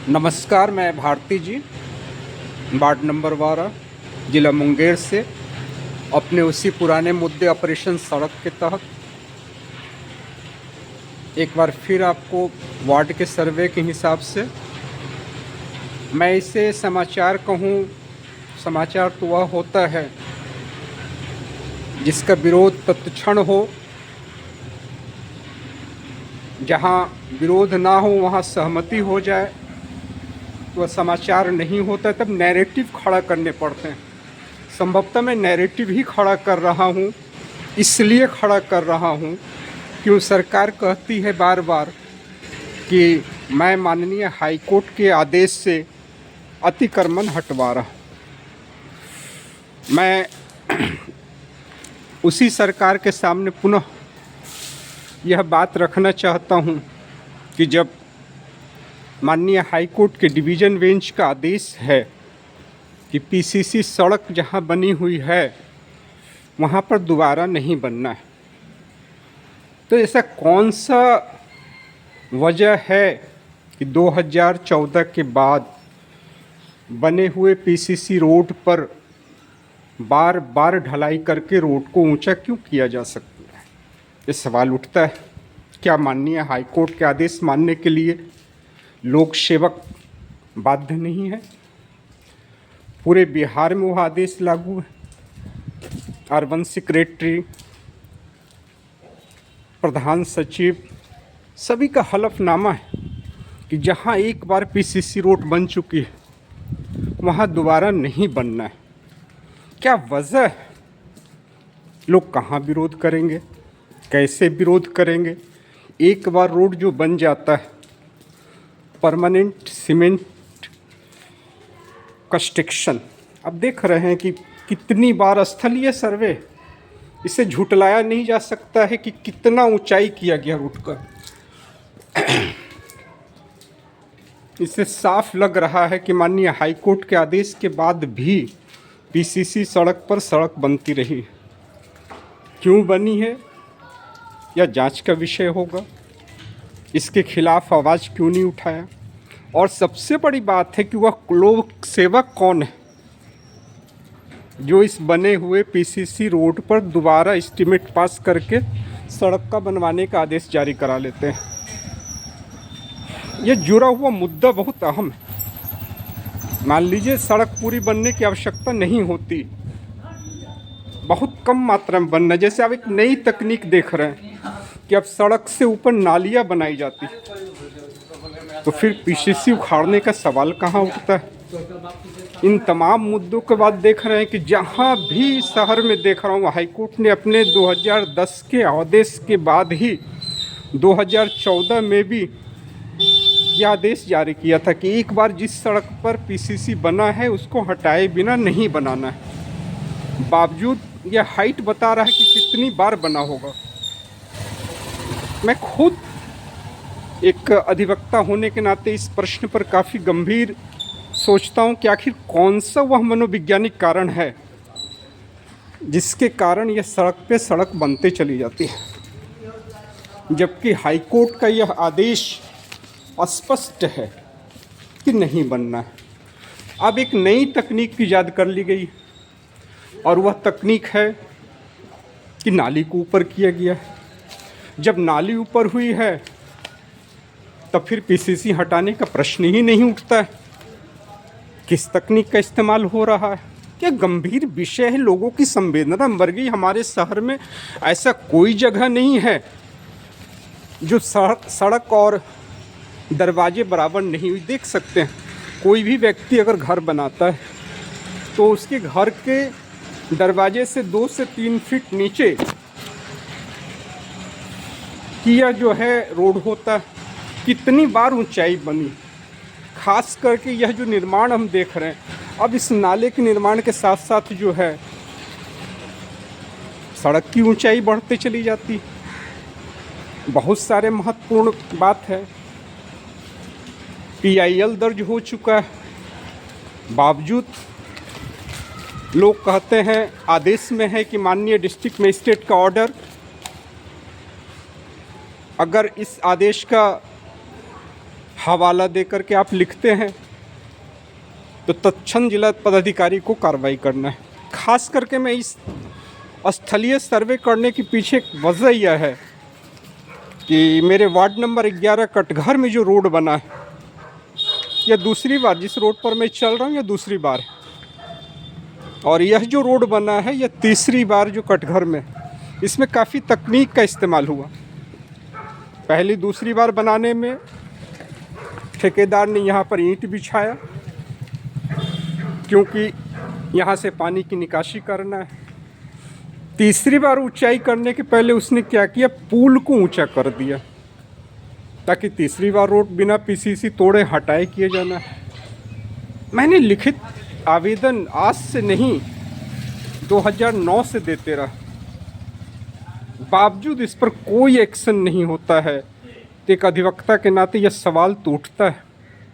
नमस्कार, मैं भारती जी ward number 12 ज़िला मुंगेर से अपने उसी पुराने मुद्दे ऑपरेशन सड़क के तहत एक बार फिर आपको वार्ड के सर्वे के हिसाब से मैं इसे समाचार कहूँ। समाचार तो वह होता है जिसका विरोध तत्क्षण हो, जहाँ विरोध ना हो वहाँ सहमति हो जाए, वह समाचार नहीं होता। तब नैरेटिव खड़ा करने पड़ते हैं। संभवतः मैं नैरेटिव ही खड़ा कर रहा हूँ, इसलिए खड़ा कर रहा हूँ क्यों सरकार कहती है बार बार कि मैं माननीय हाईकोर्ट के आदेश से अतिक्रमण हटवा रहा हूँ। मैं उसी सरकार के सामने पुनः यह बात रखना चाहता हूँ कि जब माननीय हाईकोर्ट के डिवीज़न बेंच का आदेश है कि पीसीसी सड़क जहाँ बनी हुई है वहाँ पर दोबारा नहीं बनना है, तो ऐसा कौन सा वजह है कि 2014 के बाद बने हुए पीसीसी रोड पर बार बार ढलाई करके रोड को ऊंचा क्यों किया जा सकता है? ये सवाल उठता है। क्या माननीय हाईकोर्ट के आदेश मानने के लिए लोक सेवक बाध्य नहीं है? पूरे बिहार में वह आदेश लागू है। अर्बन सेक्रेटरी, प्रधान सचिव, सभी का हलफनामा है कि जहां एक बार पीसीसी रोड बन चुकी है वहां दोबारा नहीं बनना है। क्या वजह है? लोग कहाँ विरोध करेंगे, कैसे विरोध करेंगे? एक बार रोड जो बन जाता है, परमानेंट सीमेंट कंस्ट्रक्शन, अब देख रहे हैं कि कितनी बार स्थलीय सर्वे, इसे झुटलाया नहीं जा सकता है कि कितना ऊंचाई किया गया रोड का। इससे साफ लग रहा है कि माननीय हाईकोर्ट के आदेश के बाद भी पीसीसी सड़क पर सड़क बनती रही। क्यों बनी है यह जांच का विषय होगा। इसके खिलाफ आवाज़ क्यों नहीं उठाया? और सबसे बड़ी बात है कि वह लोक सेवक कौन है जो इस बने हुए पीसीसी रोड पर दोबारा एस्टीमेट पास करके सड़क का बनवाने का आदेश जारी करा लेते हैं। यह जुड़ा हुआ मुद्दा बहुत अहम है। मान लीजिए सड़क पूरी बनने की आवश्यकता नहीं होती, बहुत कम मात्रा में बनना, जैसे आप एक नई तकनीक देख रहे हैं कि अब सड़क से ऊपर नालियाँ बनाई जाती, तो फिर पीसीसी उखाड़ने का सवाल कहाँ उठता है? इन तमाम मुद्दों के बाद देख रहे हैं कि जहाँ भी शहर में देख रहा हूँ, हाईकोर्ट ने अपने 2010 के आदेश के बाद ही 2014 में भी यह आदेश जारी किया था कि एक बार जिस सड़क पर पीसीसी बना है उसको हटाए बिना नहीं बनाना है। बावजूद यह हाइट बता रहा है कि कितनी बार बना होगा। मैं खुद एक अधिवक्ता होने के नाते इस प्रश्न पर काफ़ी गंभीर सोचता हूँ कि आखिर कौन सा वह मनोवैज्ञानिक कारण है जिसके कारण यह सड़क पे सड़क बनते चली जाती है, जबकि हाईकोर्ट का यह आदेश स्पष्ट है कि नहीं बनना है। अब एक नई तकनीक ईजाद कर ली गई और वह तकनीक है कि नाली को ऊपर किया गया है। जब नाली ऊपर हुई है तब फिर पीसीसी हटाने का प्रश्न ही नहीं उठता है। किस तकनीक का इस्तेमाल हो रहा है? क्या गंभीर विषय है। लोगों की संवेदना मर गई। हमारे शहर में ऐसा कोई जगह नहीं है जो सड़क और दरवाजे बराबर नहीं हुई। देख सकते हैं, कोई भी व्यक्ति अगर घर बनाता है तो उसके घर के दरवाजे से 2 से 3 फीट नीचे किया जो है रोड होता है। कितनी बार ऊंचाई बनी, खास करके यह जो निर्माण हम देख रहे हैं, अब इस नाले के निर्माण के साथ साथ जो है सड़क की ऊंचाई बढ़ते चली जाती। बहुत सारे महत्वपूर्ण बात है। PIL दर्ज हो चुका है, बावजूद लोग कहते हैं आदेश में है कि माननीय डिस्ट्रिक्ट मजिस्ट्रेट का ऑर्डर, अगर इस आदेश का हवाला दे करके आप लिखते हैं तो तत्क्षण जिला पदाधिकारी को कार्रवाई करना है। खास करके मैं इस स्थलीय सर्वे करने के पीछे एक वजह यह है कि मेरे वार्ड नंबर 11 कटघर में जो रोड बना है, यह दूसरी बार जिस रोड पर मैं चल रहा हूँ यह दूसरी बार है, और यह जो रोड बना है यह तीसरी बार जो कटघर में। इसमें काफ़ी तकनीक का इस्तेमाल हुआ। पहली दूसरी बार बनाने में ठेकेदार ने यहाँ पर ईंट बिछाया, क्योंकि यहाँ से पानी की निकासी करना है। तीसरी बार ऊंचाई करने के पहले उसने क्या किया, पुल को ऊंचा कर दिया, ताकि तीसरी बार रोड बिना पीसीसी तोड़े हटाए किए जाना है। मैंने लिखित आवेदन आज से नहीं 2009 से देते रहा, बावजूद इस पर कोई एक्शन नहीं होता है। तो एक अधिवक्ता के नाते यह सवाल तो उठता है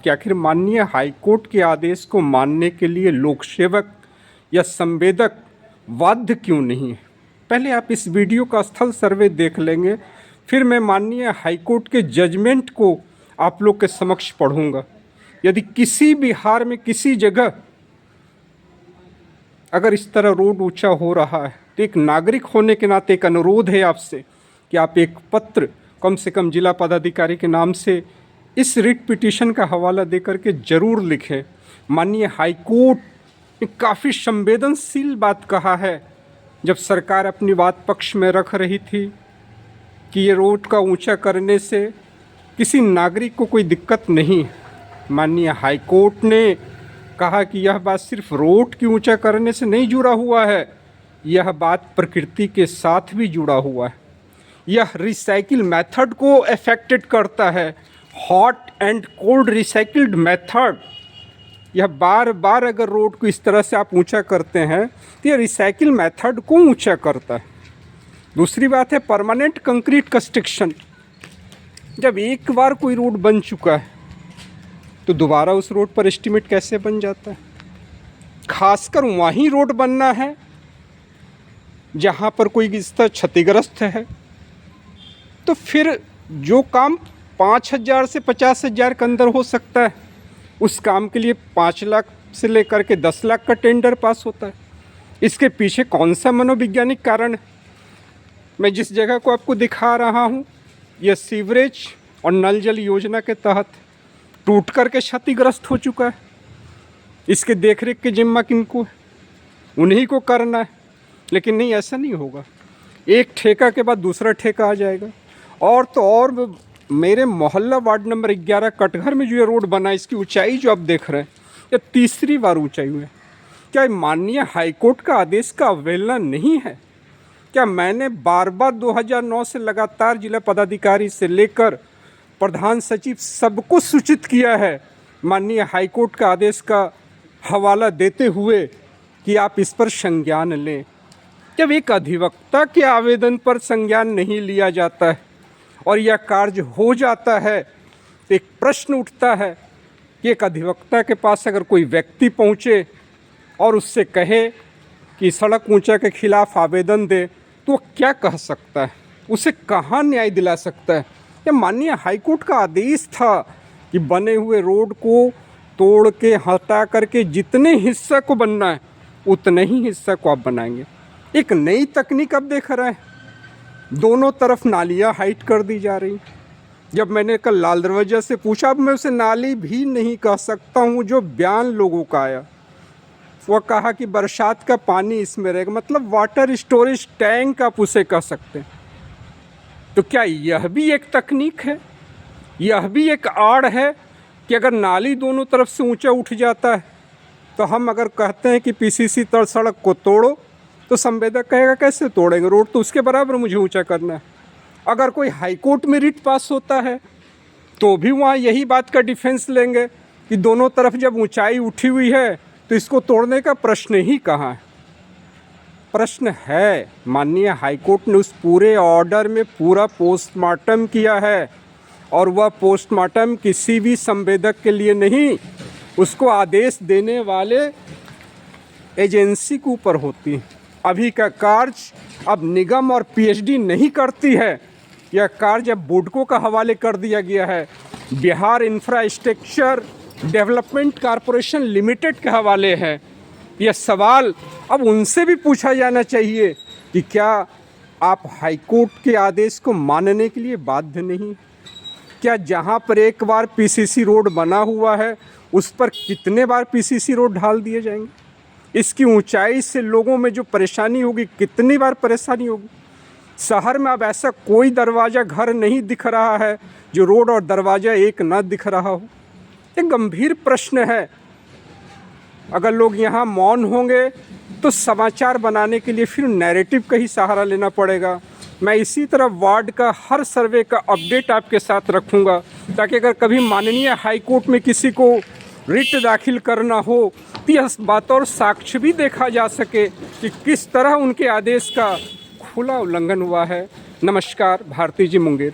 कि आखिर माननीय हाईकोर्ट के आदेश को मानने के लिए लोक सेवक या संवेदक बाध्य क्यों नहीं है। पहले आप इस वीडियो का स्थल सर्वे देख लेंगे, फिर मैं माननीय हाईकोर्ट के जजमेंट को आप लोग के समक्ष पढ़ूंगा। यदि किसी बिहार में किसी जगह अगर इस तरह रोड ऊंचा हो रहा है, तो एक नागरिक होने के नाते एक अनुरोध है आपसे कि आप एक पत्र कम से कम जिला पदाधिकारी के नाम से इस रिट पिटीशन का हवाला दे करके ज़रूर लिखें। माननीय हाईकोर्ट ने काफ़ी संवेदनशील बात कहा है जब सरकार अपनी बात पक्ष में रख रही थी कि ये रोड का ऊंचा करने से किसी नागरिक को कोई दिक्कत नहीं। माननीय हाईकोर्ट ने कहा कि यह बात सिर्फ रोड की ऊंचा करने से नहीं जुड़ा हुआ है, यह बात प्रकृति के साथ भी जुड़ा हुआ है। यह रिसाइकिल मेथड को अफेक्टेड करता है, hot and cold recycled method. यह बार बार अगर रोड को इस तरह से आप ऊंचा करते हैं तो यह रिसाइकिल मेथड को ऊंचा करता है। दूसरी बात है परमानेंट कंक्रीट कंस्ट्रक्शन। जब एक बार कोई रोड बन चुका है तो दोबारा उस रोड पर एस्टीमेट कैसे बन जाता है। खासकर वहीं रोड बनना है जहाँ पर कोई स्तर क्षतिग्रस्त है, तो फिर जो काम 5,000 से 50,000 के अंदर हो सकता है, उस काम के लिए 5 लाख से लेकर के 10 लाख का टेंडर पास होता है। इसके पीछे कौन सा मनोवैज्ञानिक कारण है। मैं जिस जगह को आपको दिखा रहा हूँ, यह सीवरेज और नल जल योजना के तहत टूट करके क्षतिग्रस्त हो चुका है। इसके देखरेख के जिम्मा किनको है, उन्हीं को करना है। लेकिन नहीं, ऐसा नहीं होगा। एक ठेका के बाद दूसरा ठेका आ जाएगा। और तो और मेरे मोहल्ला वार्ड नंबर 11 कटघर में जो ये रोड बना, इसकी ऊंचाई जो आप देख रहे हैं, ये तीसरी बार ऊंचाई हुई है। क्या माननीय हाईकोर्ट का आदेश का अवहेलना नहीं है? क्या मैंने बार बार 2009 से लगातार जिला पदाधिकारी से लेकर प्रधान सचिव सबको सूचित किया है माननीय हाईकोर्ट का आदेश का हवाला देते हुए कि आप इस पर संज्ञान लें। जब एक अधिवक्ता के आवेदन पर संज्ञान नहीं लिया जाता है और यह कार्य हो जाता है, तो एक प्रश्न उठता है कि एक अधिवक्ता के पास अगर कोई व्यक्ति पहुंचे और उससे कहे कि सड़क ऊंचा के खिलाफ आवेदन दे, तो वह क्या कह सकता है, उसे कहाँ न्याय दिला सकता है। यह माननीय हाईकोर्ट का आदेश था कि बने हुए रोड को तोड़ के हटा करके जितने हिस्सा को बनना है उतने ही हिस्सा को आप बनाएंगे। एक नई तकनीक अब देख रहे हैं, दोनों तरफ नालियाँ हाइट कर दी जा रही। जब मैंने कल लाल दरवाजा से पूछा, अब मैं उसे नाली भी नहीं कह सकता हूँ, जो बयान लोगों का आया वह कहा कि बरसात का पानी इसमें रहेगा, मतलब वाटर स्टोरेज टैंक आप उसे कह सकते हैं। तो क्या यह भी एक तकनीक है? यह भी एक आड़ है कि अगर नाली दोनों तरफ से ऊंचा उठ जाता है तो हम अगर कहते हैं कि पीसीसी तल सड़क को तोड़ो, तो संवेदक कहेगा कैसे तोड़ेंगे, रोड तो उसके बराबर मुझे ऊंचा करना है। अगर कोई हाईकोर्ट में रिट पास होता है तो भी वहाँ यही बात का डिफेंस लेंगे कि दोनों तरफ जब ऊंचाई उठी हुई है तो इसको तोड़ने का प्रश्न ही कहाँ है। प्रश्न है, माननीय हाईकोर्ट ने उस पूरे ऑर्डर में पूरा पोस्टमार्टम किया है, और वह पोस्टमार्टम किसी भी संवेदक के लिए नहीं, उसको आदेश देने वाले एजेंसी के ऊपर होती है। अभी का कार्य अब निगम और पीएचडी नहीं करती है, यह कार्य जब बुडको का हवाले कर दिया गया है, Bihar infrastructure development corporation limited के हवाले है, यह सवाल अब उनसे भी पूछा जाना चाहिए कि क्या आप हाईकोर्ट के आदेश को मानने के लिए बाध्य नहीं? क्या जहां पर एक बार पीसीसी रोड बना हुआ है उस पर कितने बार पीसीसी रोड ढाल दिए जाएंगे? इसकी ऊंचाई से लोगों में जो परेशानी होगी, कितनी बार परेशानी होगी? शहर में अब ऐसा कोई दरवाज़ा घर नहीं दिख रहा है जो रोड और दरवाज़ा एक ना दिख रहा हो। एक गंभीर प्रश्न है। अगर लोग यहाँ मौन होंगे तो समाचार बनाने के लिए फिर नैरेटिव का ही सहारा लेना पड़ेगा। मैं इसी तरह वार्ड का हर सर्वे का अपडेट आपके साथ रखूँगा, ताकि अगर कभी माननीय हाई कोर्ट में किसी को रिट दाखिल करना हो तो यह बतौर साक्ष्य भी देखा जा सके कि किस तरह उनके आदेश का खुला उल्लंघन हुआ है। नमस्कार, भारती जी मुंगेर।